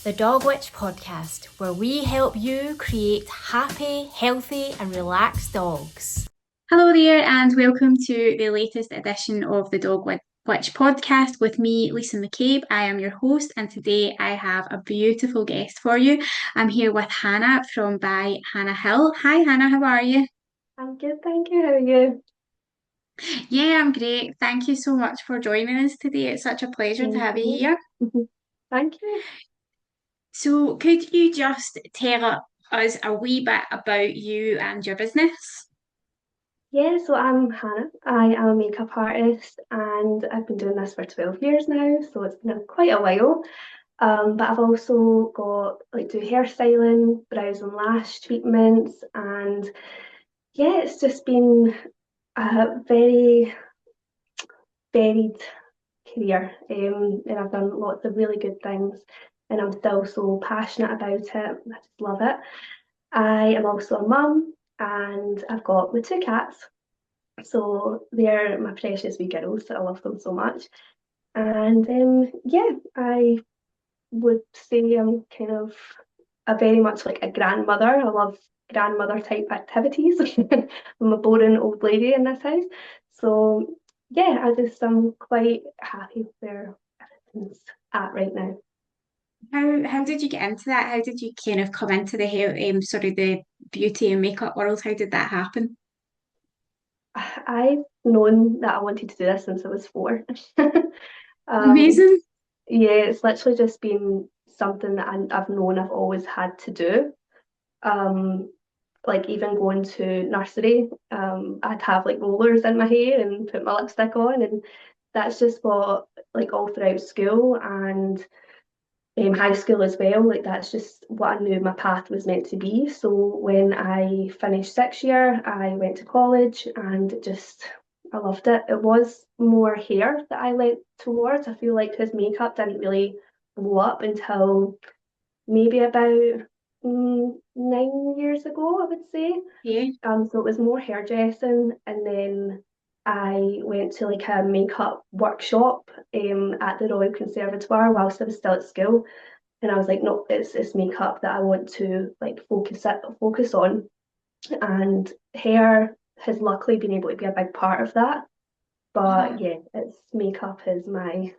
the Dog Witch podcast, where we help you create happy, healthy, and relaxed dogs. Hello there, and welcome to the latest edition of the Witch podcast with me, Lisa McCabe. I am your host, and today I have a beautiful guest for you. I'm here with Hannah from By Hannah Hill. Hi, Hannah, how are you? I'm good, thank you. How are you? Yeah, I'm great. Thank you so much for joining us today. It's such a pleasure to Thank have you you. here. Thank you. So, could you just tell us a wee bit about you and your business? Yeah, so I'm Hannah. I am a makeup artist and I've been doing this for 12 years now, so it's been quite a while. But I've also got do hairstyling, brows and lash treatments, and yeah, it's just been a very varied career. And I've done lots of really good things, and I'm still so passionate about it. I just love it. I am also a mum and I've got my two cats. So they're my precious wee girls. I love them so much. And yeah, I would say I'm kind of a very much like a grandmother. I love grandmother type activities. I'm a boring old lady in this house. So yeah, I'm quite happy where everything's at right now. How did you get into that? How did you kind of come into the hair, sort of the beauty and makeup world? How did that happen? I've known that I wanted to do this since I was four. Um, Amazing. yeah, it's literally just been something that I've known I've always had to do. Um, like even going to nursery, I'd have like rollers in my hair and put my lipstick on, and that's just what like all throughout school and high school as well. Like that's just what I knew my path was meant to be. So when I finished sixth year, I went to college and I loved it. It was more hair that I went towards. I feel like his makeup didn't really blow up until maybe about 9 years ago, I would say. Yeah. So it was more hairdressing, and then I went to like a makeup workshop at the Royal Conservatoire whilst I was still at school, and I was like, no, it's makeup that I want to like focus on, and hair has luckily been able to be a big part of that. But yeah, it's makeup is my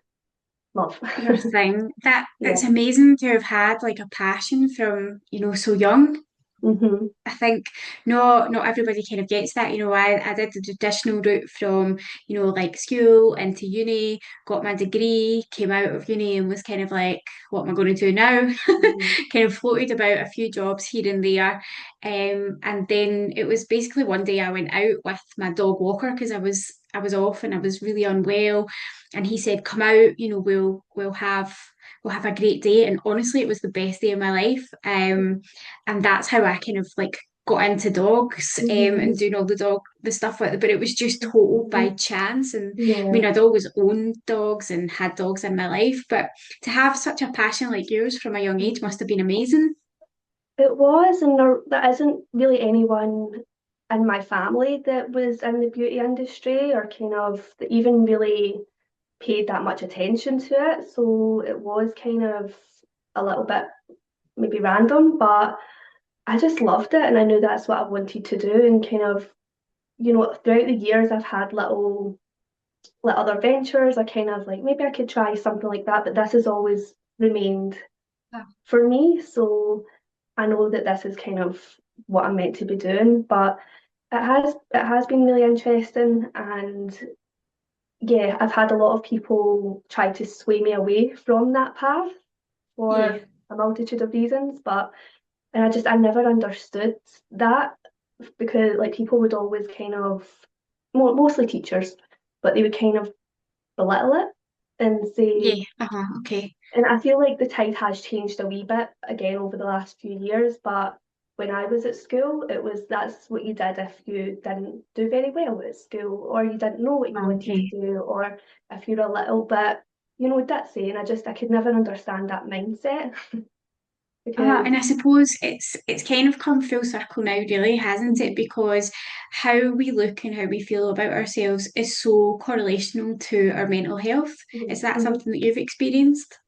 love. Your thing. That's Yeah. amazing to have had like a passion from, so young. Hmm. I think not everybody kind of gets that. I did the traditional route from, like school into uni, got my degree, came out of uni and was kind of like, what am I going to do now? Hmm. Kind of floated about a few jobs here and there. And then it was basically one day I went out with my dog Walker because I was off and I was really unwell. And he said, come out, we'll have a great day. And honestly, it was the best day of my life. And that's how I kind of like got into dogs and Hmm. doing all the stuff with it. But it was just total by Hmm. chance. And I mean, Yeah. I'd always owned dogs and had dogs in my life, but to have such a passion like yours from a young age must have been amazing. It was, and there isn't really anyone in my family that was in the beauty industry or kind of that even really paid that much attention to it. So it was kind of a little bit maybe random, but I just loved it and I knew that's what I wanted to do. And kind of, throughout the years, I've had little like other ventures. I kind of like maybe I could try something like that, but this has always remained for me. So I know that this is kind of what I'm meant to be doing, but it has been really interesting, and yeah, I've had a lot of people try to sway me away from that path Yeah. for a multitude of reasons, but and I never understood that because like people would always kind of mostly teachers, but they would kind of belittle it and Yeah. say, Okay. and I feel like the tide has changed a wee bit again over the last few years, but when I was at school, it was that's what you did if you didn't do very well at school, or you didn't know what you wanted to Okay. do, or if you're a little bit, ditzy. And I could never understand that mindset because And I suppose it's kind of come full circle now, really, hasn't it? mhm, Because how we look and how we feel about ourselves is so correlational to our mental health. Is yeah, that mhm. something that you've experienced?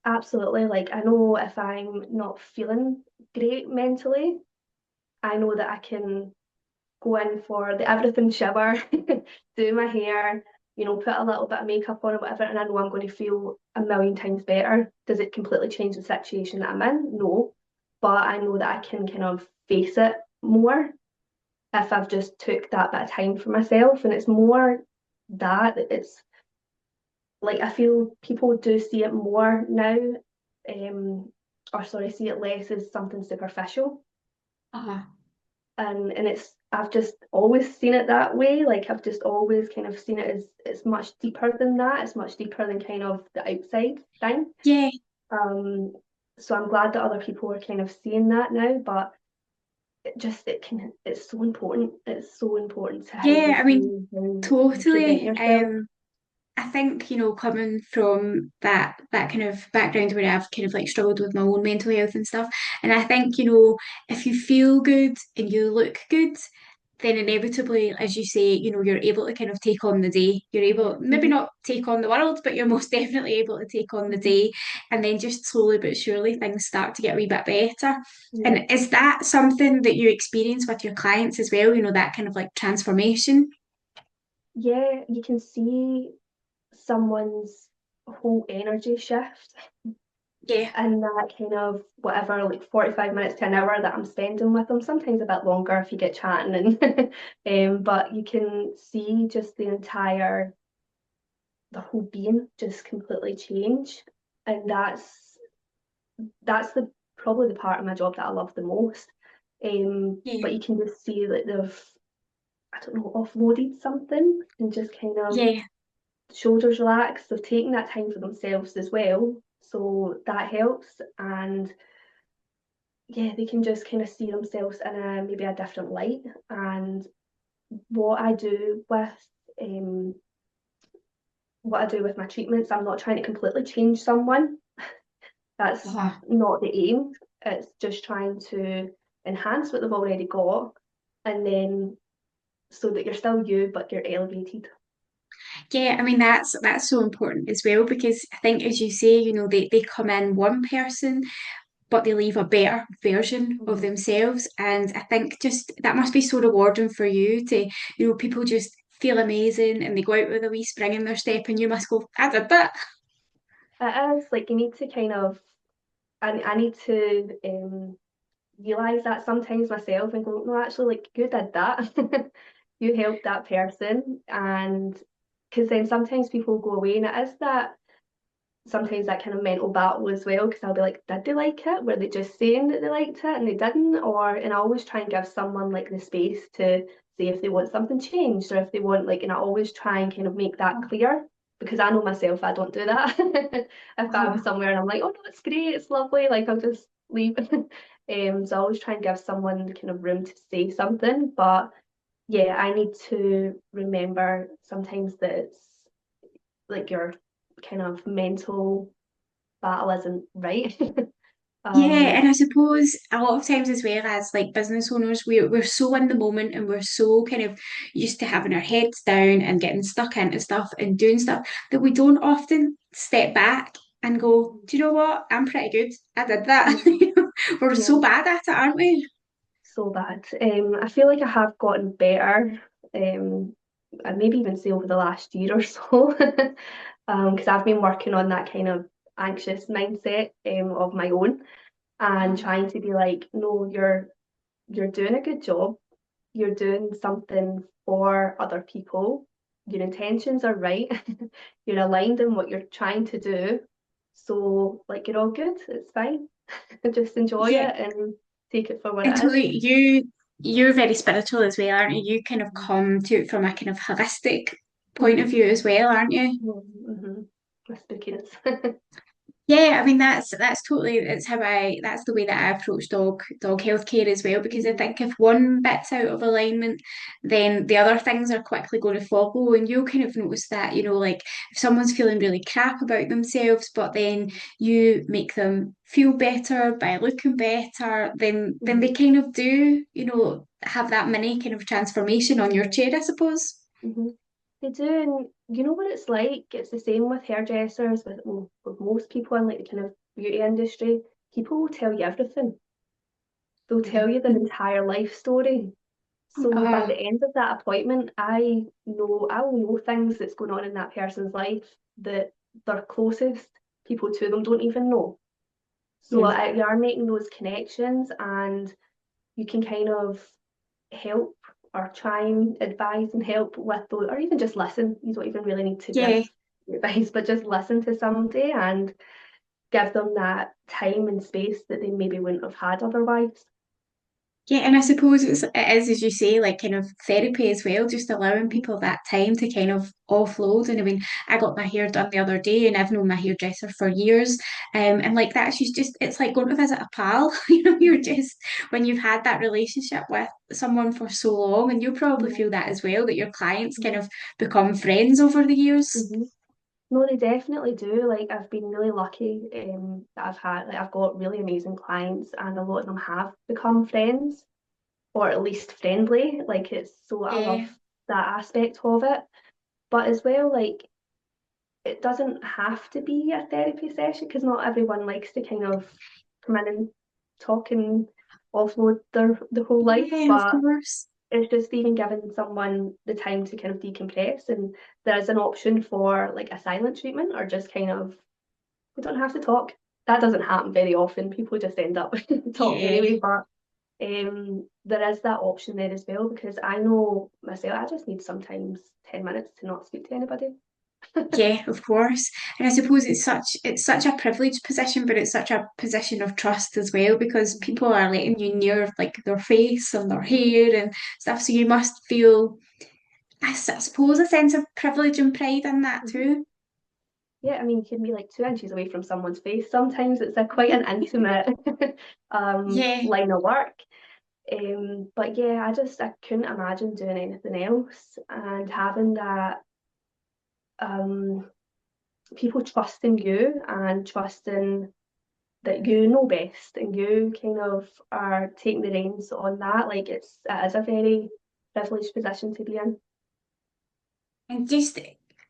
absolutely. Like, I know if I'm not feeling great mentally, I know that I can go in for the everything shower, do my hair, put a little bit of makeup on or whatever, and I know I'm going to feel a million times better. Does it completely change the situation that I'm in? No. But I know that I can kind of face it more if I've just took that bit of time for myself. And it's more that it's like I feel people do see it more now, or sorry, see it less as something superficial. Uh-huh. And I've just always seen it that way. Like I've just always kind of seen it as it's much deeper than that. It's much deeper than kind of the outside thing. Yeah, Um, so I'm glad that other people are kind of seeing that now, but it's so important. It's so important to how you yeah, I mean, feel, how you present totally. yourself. I think, coming from that kind of background where I've kind of like struggled with my own mental health and stuff, and I think, if you feel good and you look good, then inevitably, as you say, you're able to kind of take on the day. You're Yeah. able, maybe not take on the world, but you're most definitely able to take on the Mhm. day, and then just slowly but surely things start to get a wee bit better. Yeah. And is that something that you experience with your clients as well, that kind of like transformation? Yeah, you can see someone's whole energy shift Yeah. and that kind of whatever, like 45 minutes to an hour that I'm spending with them, sometimes a bit longer if you get chatting and but you can see just the whole being just completely change. And that's the probably the part of my job that I love the most. Yeah. But you can just see that they've, I don't know, offloaded something and just kind of Yeah. shoulders relaxed. They've taken that time for themselves as well. So that helps. And yeah, they can just kind of see themselves in a maybe a different light. And what I do with um what I do with my treatments, I'm not trying to completely change someone. That's Uh-huh. not the aim. It's just trying to enhance what they've already got and then so that you're still you but you're elevated. Yeah, I mean that's so important as well because I think as you say, they come in one person, but they leave a better version of Mhm. themselves. And I think just that must be so rewarding for you to, people just feel amazing and they go out with a wee spring in their step and you must go, I did that. It is like you need to kind of I need to realize that sometimes myself and go, no, actually, like you did that. You helped that person. And because then sometimes people go away and it is that sometimes that kind of mental battle as well. Because I'll be like, did they like it? Were they just saying that they liked it and they didn't? And I always try and give someone like the space to say if they want something changed or if they want like, and I always try and kind of make that clear because I know myself, I don't do that. If I'm Uh-huh. somewhere and I'm like, oh no, it's great, it's lovely, like I'll just leave. So I always try and give someone kind of room to say something. But yeah, I need to remember sometimes that it's like your kind of mental battle isn't right. Yeah, um, and I suppose a lot of times as well as like business owners, we're so in the moment and we're so kind of used to having our heads down and getting stuck into stuff and doing stuff that we don't often step back and go, do you know what? I'm pretty good. I did that. yeah, We're so yeah, bad at it, aren't we? so bad. I feel like I have gotten better. I maybe even say over the last year or so, because I've been working on that kind of anxious mindset of my own and trying to be like, no, you're doing a good job. You're doing something for other people. Your intentions are right. You're aligned in what you're trying to do. So, like, you're all good. It's fine. Just enjoy Yeah, it and take it for what and it is. totally you're very spiritual as well, aren't you? You kind of come to it from a kind of holistic point of Mm-hmm. view as well, aren't you? Mm-hmm. My spookiness. Yeah, I mean that's totally that's the way that I approach dog healthcare as well because I Mm-hmm. think if one bit's out of alignment, then the other things are quickly going to follow, and you'll kind of notice that like if someone's feeling really crap about themselves, but then you make them feel better by looking better, then Mm-hmm. they kind of do have that mini kind of transformation on your chair, I suppose. Mm-hmm. They do, and you know what it's like? It's the same with hairdressers, with most people in like the kind of beauty industry. People will tell you everything. They'll tell you their entire life story. So by Uh, the end of that appointment, I will know things that's going on in that person's life that their closest people to them don't even know. So yeah. you are making those connections, and you can kind of help or try and advise and help with those, or even just listen. You don't even really need to give Yeah. advice, but just listen to somebody and give them that time and space that they maybe wouldn't have had otherwise. Yeah, and I suppose it is, as you say, like kind of therapy as well, just allowing Mhm. people that time to kind of offload. And I mean, I got my hair done the other day and I've known my hairdresser for years. And like that, she's just, it's like going to visit a pal. You're Mhm. just, when you've had that relationship with someone for so long, and you probably Yeah. feel that as well, that your clients kind Mhm. of become friends over the years. Mhm. No, they definitely do. Like I've been really lucky that I've got really amazing clients, and a lot of them have become friends, or at least friendly. Like it's so I love Yeah, that aspect of it. But as well, like it doesn't have to be a therapy session because not everyone likes to kind of come in and talk and offload their whole life. yeah, of But course. it's just even giving someone the time to kind of decompress, and there is an option for like a silent treatment or just kind of we don't have to talk. That doesn't happen very often. People just end up talking Yeah. anyway. But there is that option there as well because I know myself. I just need sometimes 10 minutes to not speak to anybody. Yeah, of course. And I suppose it's such a privileged position, but it's such a position of trust as well because Mhm, people are letting you near like their face and their mhm, hair and stuff. So you must feel, I suppose, a sense of privilege and pride in that mhm. too. Yeah, I mean, you can be like 2 inches away from someone's face. Sometimes it's a quite an intimate Yeah. line of work. But yeah, I couldn't imagine doing anything else and having that um people trusting you and trusting that you know best and you kind of are taking the reins on that. Like it is a very privileged position to be in. And just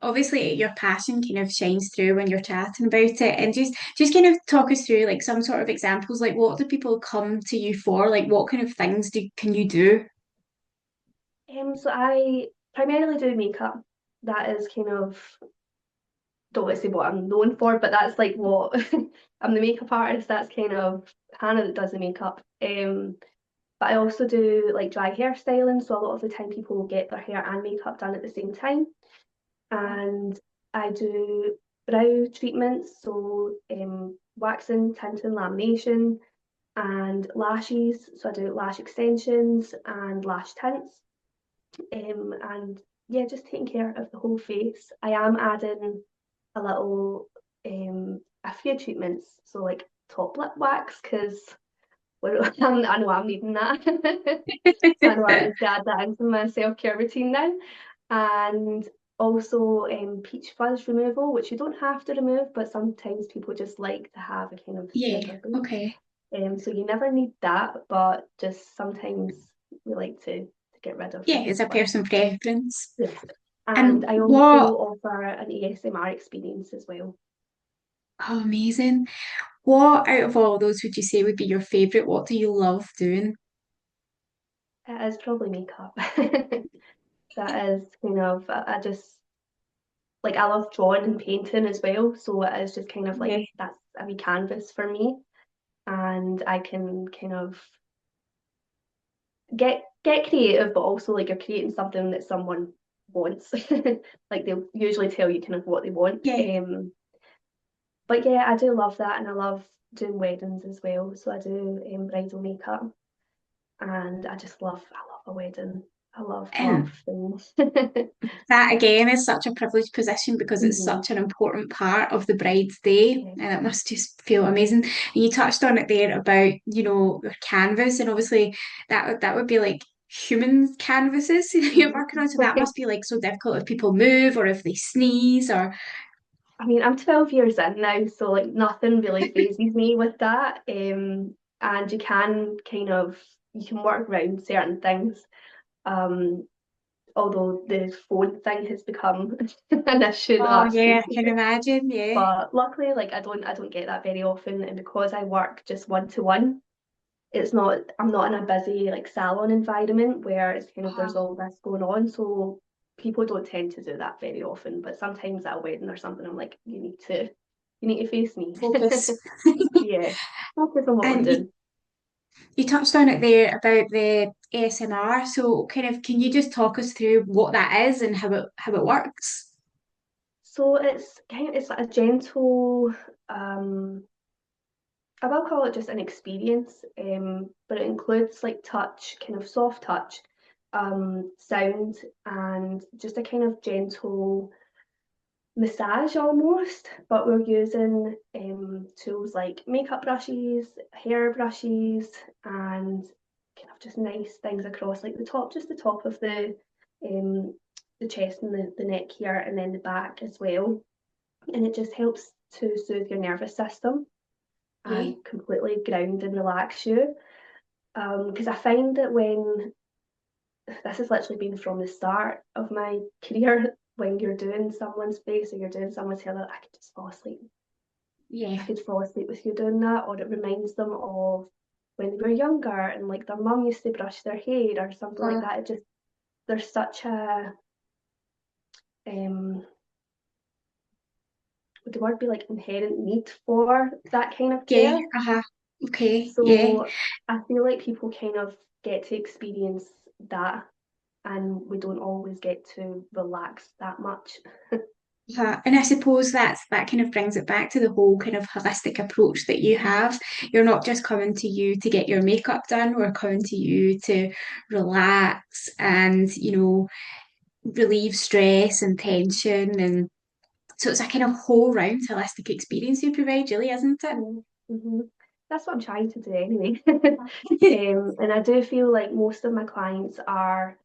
obviously your passion kind of shines through when you're chatting about it. And just kind of talk us through like some sort of examples, like what do people come to you for? Like what kind of things can you do? So I primarily do makeup. That is kind of don't want to say what I'm known for, but that's like what I'm the makeup artist. That's kind of Hannah that does the makeup. But I also do like dry hairstyling, so a lot of the time people will get their hair and makeup done at the same time. And I do brow treatments, so waxing, tinting, lamination, and lashes. So I do lash extensions and lash tints. And yeah, just taking care of the whole face. I am adding a little a few treatments, so like top lip wax because I know I'm needing that. So I know I need to add that into my self-care routine now. And also peach fuzz removal, which you don't have to remove, but sometimes people just like to have a kind of Yeah, sugar boost. okay. So you never need that, but just sometimes we like to get rid of the Yeah, it's peach a fuzz. person preference. Yes. And And I also what, offer an ASMR experience as well. oh, amazing. What out of all those would you say would be your favorite? What do you love doing? It is probably makeup. That is kind of, I just like I love drawing and painting as well. So it is just kind of like Yeah, that's a wee canvas for me. And I can kind of get creative, but also like you're creating something that someone wants. Like they'll usually tell you kind of what they want. yeah. But yeah, I do love that, and I love doing weddings as well. So I do bridal makeup, and I love a wedding. I love And things. that again is such a privileged position because it's Hmm. such an important part of the bride's day, Yeah. and it must just feel amazing. And you touched on it there about, your canvas, and obviously that would be like human canvases you're working on, so that Mhm. must be like so difficult if people move or if they sneeze or I mean, I'm 12 years in now, so like nothing really phases me with that. And you can work around certain things. Um, although the phone thing has become an issue the Oh last few yeah, I can years. imagine. Yeah. But luckily, like I don't get that very often, and because I work just one to one, I'm not in a busy like salon environment where it's kind of Uh-huh. there's all this going on. So people don't tend to do that very often. But sometimes at a wedding or something, I'm like, you need to face me. Focus. Yeah, focus on what we're And you, doing. you touched on it there about the ASMR. So kind of can you just talk us through what that is and how it works? So it's like a gentle, I will call it just an experience, but it includes like touch, kind of soft touch, sound, and just a kind of gentle massage almost. But we're using tools like makeup brushes, hair brushes, and kind of just nice things across like just the top of um, the chest and the neck here, and then the back as well. And it just helps to soothe your nervous system Yeah. and completely ground and relax you. Because I find that when this has literally been from the start of my career, when you're doing someone's face or you're doing someone's hair, I could just fall asleep. I Yeah. could fall asleep with you doing that, or it reminds them of when they were younger and like their mum used to brush their hair or something like Uh, that. It just there's such a um would the word be like inherent need for that kind of yeah. care. Uh-huh. Okay. Yeah. So I feel like people kind of get to experience that, and we don't always get to relax that much. And I suppose that kind of brings it back to the whole kind of holistic approach that you have. You're not just coming to you to get your makeup done, we're coming to you to relax and, relieve stress and tension. And so it's a kind of whole round holistic experience you provide, really, isn't it? Yeah. Hmm. That's what I'm trying to do anyway. And I do feel like most of my clients are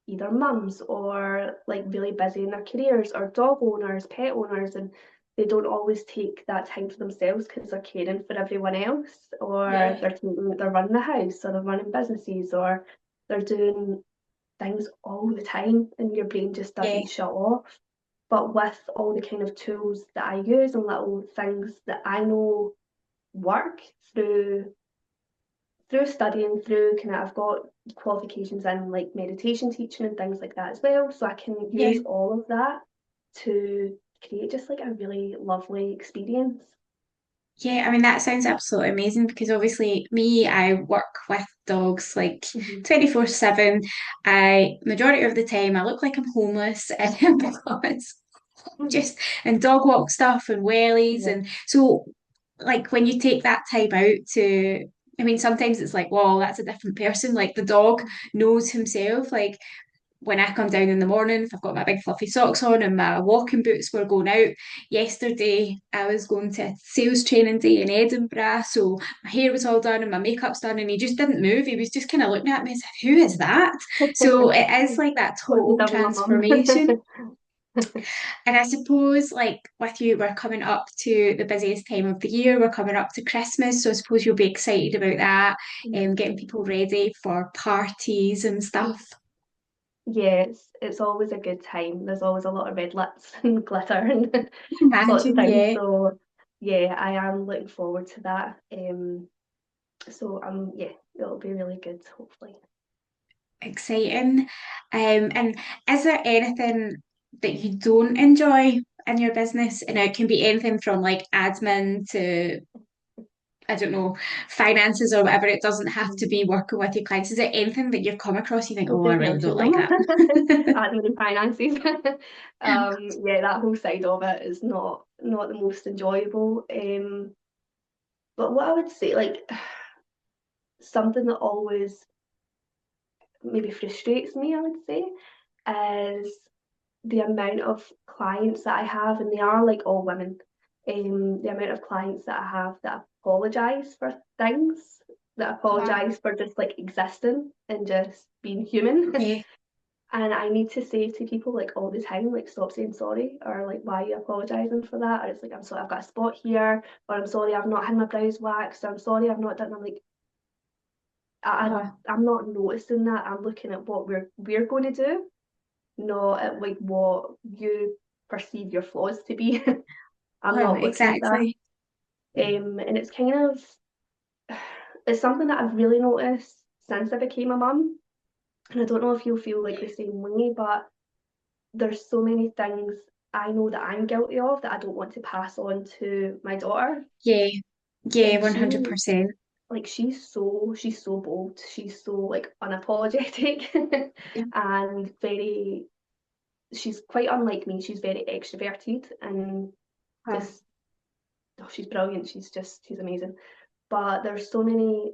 either mums or like really busy in their careers or dog owners, pet owners, and they don't always take that time for themselves because they're caring for everyone else, or Yeah, they're running the house, or they're running businesses, or they're doing things all the time, and your brain just yeah, doesn't shut off. But with all the kind of tools that I use and little things that I know work through studying, through kind of I've got qualifications in like meditation teaching and things like that as well, so I can yeah. use all of that to create just like a really lovely experience. Yeah, I mean, that sounds absolutely amazing because obviously me, I work with dogs like Hmm. 24/7. Majority of the time I look like I'm homeless because just and dog walk stuff and wellies. Yeah. And so like when you take that time out to, I mean, sometimes it's like, wow, that's a different person. Like the dog knows himself. Like when I come down in the morning, if I've got my big fluffy socks on and my walking boots, were going out. Yesterday, I was going to a sales training day in Edinburgh, so my hair was all done and my makeup's done, and he just didn't move. He was just kind of looking at me and said, "Who is that?" So it is like that Like you total done with my mum. transformation. And I suppose, like with you, we're coming up to the busiest time of the year. We're coming up to Christmas, so I suppose you'll be excited about that, and getting people ready for parties and stuff. Yeah, it's always a good time. There's always a lot of red lips and glitter and lots of Imagine, things. yeah. So yeah, I am looking forward to that. So yeah, it'll be really good, hopefully. Exciting. And is there anything that you don't enjoy in your business? And it can be anything from like admin to, I don't know, finances or whatever. It doesn't have to Mm. be working with your clients. Is there anything that you've come across you think, You've oh, I just really don't mentioned like them. that? Admin and finances. Yeah, that whole side of it is not the most enjoyable. But what I would say, like something that always maybe frustrates me, I would say, is the amount of clients that I have, and they are like all women. The amount of clients that I have that apologize for things, that Uh, apologize for just like existing and just being human. okay. And I need to say to people like all the time, like stop saying sorry, or like why are you apologising for that? Or it's like I'm sorry I've got a spot here, or I'm sorry I've not had my brows waxed, or I'm sorry I've not done. I'm like I Uh, I'm not noticing that. I'm looking at what we're going to do, not at like what you perceive your flaws to be. I'm not looking at that. Exactly. And it's kind of it's something that I've really noticed since I became a mum. And I don't know if you'll feel like the same way, but there's so many things I know that I'm guilty of that I don't want to pass on to my daughter. Yeah, yeah, And she 100%. like she's so bold. She's so like unapologetic and very she's quite unlike me. She's very extroverted and Huh. just she's brilliant. She's amazing. But there's so many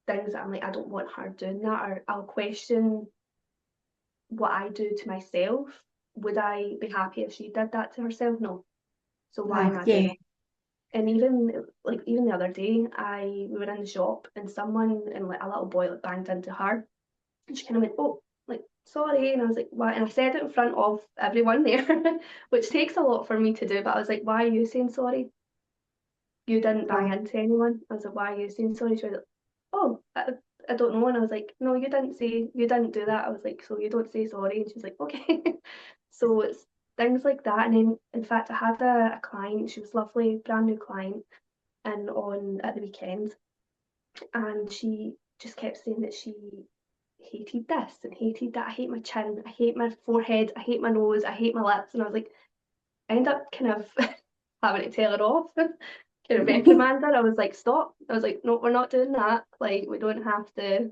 things that I'm like, I don't want her doing that, or I'll question what I do to myself. Would I be happy if she did that to herself? No. So why Huh. am I doing Yeah. it? And even the other day, we were in the shop and someone and like a little boy like banged into her, and she kind of went, "Oh, like sorry," and I was like, "Why?" And I said it in front of everyone there, which takes a lot for me to do. But I was like, "Why are you saying sorry? You didn't Huh. bang into anyone." I was like, "Why are you saying sorry?" She was like, "Oh, I don't know." And I was like, "No, you didn't do that." I was like, "So you don't say sorry?" And she's like, "Okay." So it's things like that. And then, in fact, I had a client. She was lovely, brand new client, and on at the weekend, and she just kept saying that she hated this and hated that. I hate my chin. I hate my forehead. I hate my nose. I hate my lips. And I was like, I ended up kind of having to tell her off, kind of reprimand her. I was like, stop. I was like, no, we're not doing that. Like, we don't have to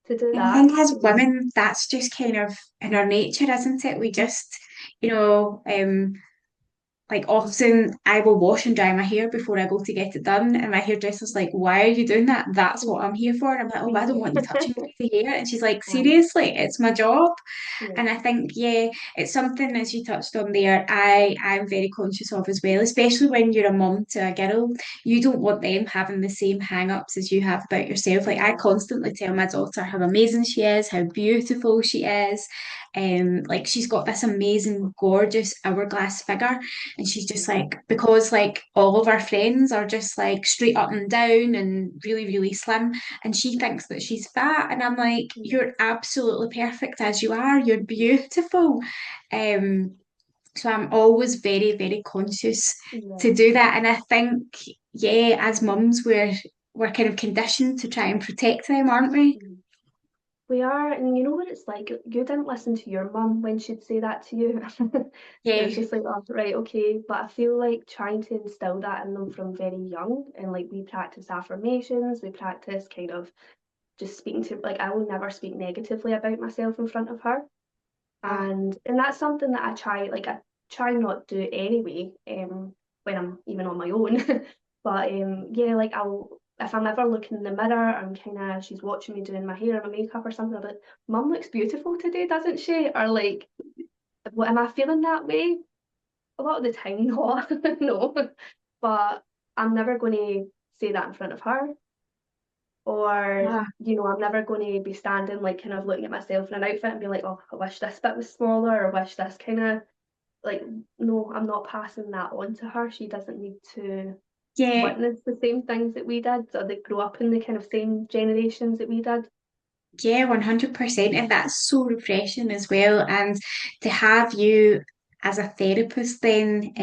do And I that. think as women, that's just kind of in our nature, isn't it? We just, you know, like often I will wash and dry my hair before I go to get it done. And my hairdresser's like, why are you doing that? That's what I'm here for. And I'm like, oh, but I don't want you touching the hair. And she's like, seriously, it's my job. Yeah. And I think, yeah, it's something as you touched on there, I'm very conscious of as well, especially when you're a mum to a girl. You don't want them having the same hang-ups as you have about yourself. Like I Yeah. constantly tell my daughter how amazing she is, how beautiful she is. Like she's got this amazing, gorgeous hourglass figure. And she's just like, because like all of our friends are just like straight up and down and really, really slim. And she thinks that she's fat. And I'm like, you're absolutely perfect as you are. You're beautiful. Um, so I'm always very, very conscious Yeah. to do that. And I think, yeah, as mums, we're kind of conditioned to try and protect them, aren't we? Yeah. We are, and you know what it's like? You didn't listen to your mum when she'd say that to you. And Yeah. it's just like, oh, right, okay. But I feel like trying to instill that in them from very young, and like we practice affirmations, we practice kind of just speaking to, like, I will never speak negatively about myself in front of her. Ah, And that's something that I try not do anyway, when I'm even on my own. But yeah, like I'll if I'm ever looking in the mirror and kind of she's watching me doing my hair or my makeup or something, I'll be like, Mum looks beautiful today, doesn't she? Or like, what am I feeling that way? A lot of the time, no, no. But I'm never going to say that in front of her. Or, ah. I'm never going to be standing like kind of looking at myself in an outfit and be like, oh, I wish this bit was smaller, or wish this kind of like, no, I'm not passing that on to her. She doesn't need to Yeah, witness the same things that we did, or they grow up in the kind of same generations that we did. yeah, 100%. And that's so refreshing as well. And to have you as a therapist, then,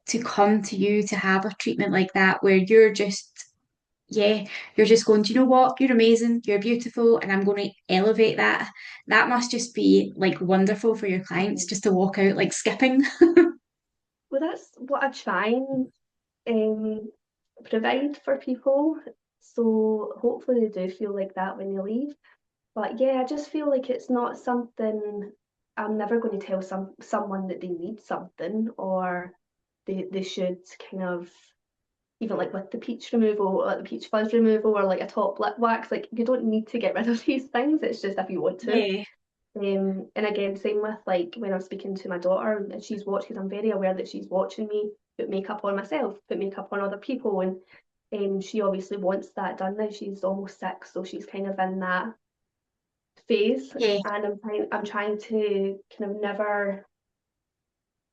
to come to you to have a treatment like that where you're just, yeah, you're just going, do you know what? You're amazing, you're beautiful, and I'm going to elevate that. That must just be like wonderful for your clients Mhm. just to walk out like skipping. Well, that's what I try and um, provide for people. So hopefully they do feel like that when they leave. But yeah, I just feel like it's not something I'm never going to tell someone that they need something, or they should kind of, even like with the peach removal or like the peach fuzz removal or like a top lip wax, like you don't need to get rid of these things. It's just if you want to. Yeah, And again, same with like when I'm speaking to my daughter and she's watching, because I'm very aware that she's watching me put makeup on myself, put makeup on other people, and she obviously wants that done now. She's almost 6, so she's kind of in that phase, yeah, and I'm trying to kind of never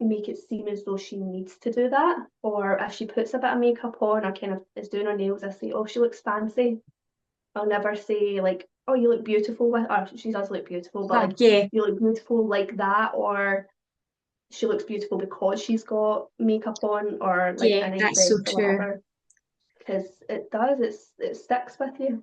make it seem as though she needs to do that. Or if she puts a bit of makeup on or kind of is doing her nails, I say, oh, she looks fancy. I'll never say like, oh, you look beautiful with, or she does look beautiful, but like yeah, you look beautiful like that, or she looks beautiful because she's got makeup on, or like yeah, a nice that's so dress or true. whatever. Because it does, it sticks with you.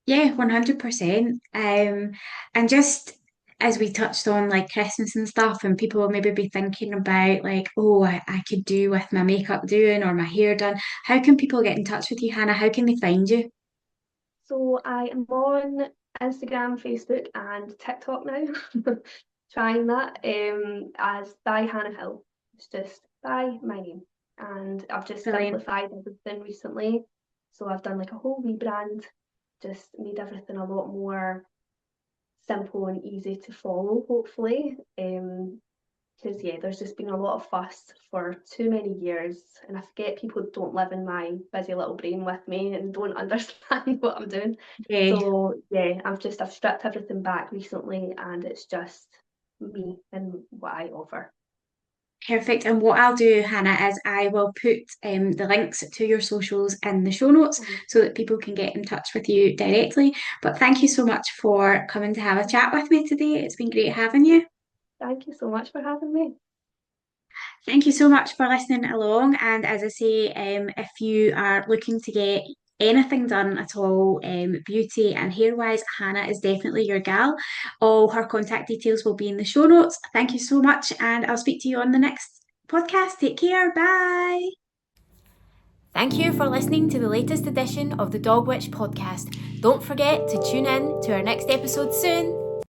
Yeah, 100%. And just as we touched on like Christmas and stuff, and people will maybe be thinking about like, oh, I could do with my makeup doing or my hair done. How can people get in touch with you, Hannah? How can they find you? So I am on Instagram, Facebook, and TikTok now. Trying that as by Hannah Hill. It's just by my name. And I've just Brilliant. simplified everything recently. So I've done like a whole rebrand, just made everything a lot more simple and easy to follow, hopefully. Because yeah, there's just been a lot of fuss for too many years, and I forget people don't live in my busy little brain with me and don't understand what I'm doing. Yeah. So yeah, I've stripped everything back recently, and it's just me and what I offer. Perfect. And what I'll do, Hannah, is I will put the links to your socials in the show notes so that people can get in touch with you directly. But thank you so much for coming to have a chat with me today. It's been great having you. Thank you so much for having me. Thank you so much for listening along. And as I say, if you are looking to get anything done at all, beauty and hair wise, Hannah is definitely your gal. All her contact details will be in the show notes. Thank you so much, and I'll speak to you on the next podcast. Take care. Bye. Thank you for listening to the latest edition of the Dog Witch podcast. Don't forget to tune in to our next episode soon.